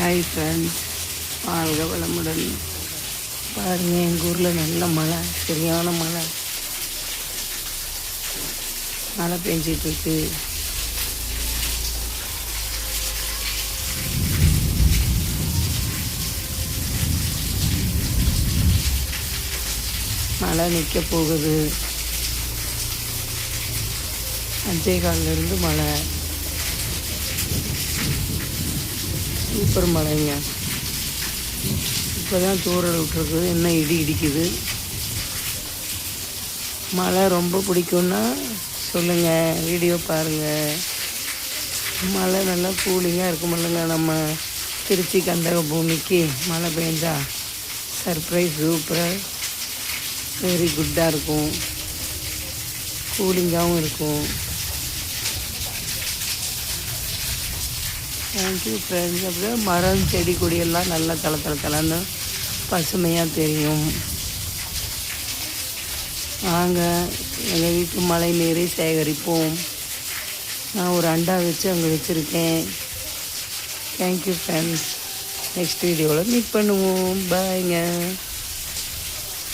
Hi friends, வாழ்க வளமுடன். பாருங்கள், எங்கள் ஊரில் நல்ல மழை, சரியான மழை பெஞ்சிட்ருக்கு. மழை நிற்க போகுது. 5:15 மழை, சூப்பர் மழைங்க. இப்போ தான் தூரல் விட்டுருக்கு, இன்னும் இடி இடிக்குது. மழை ரொம்ப பிடிக்கும்னா சொல்லுங்கள், வீடியோ பாருங்கள். மழை நல்லா கூலிங்காக இருக்கும் இல்லைங்க. நம்ம திருச்சி கந்தக பூமிக்கு மழை பெஞ்சா சர்ப்ரைஸ் சூப்பராக வெரி குட்டாக இருக்கும், கூலிங்காகவும் இருக்கும். Thank you friends. அப்படியே மரம் செடி கொடியெல்லாம் நல்லா தளன்னு பசுமையாக தெரியும். நாங்கள் எங்கள் வீட்டு மழை நீரை சேகரிப்போம். நான் ஒரு அண்டா வச்சு அங்கே வச்சுருக்கேன். Thank you friends. நெக்ஸ்ட் வீடியோவில் மீட் பண்ணுவோம். பாய்ங்க.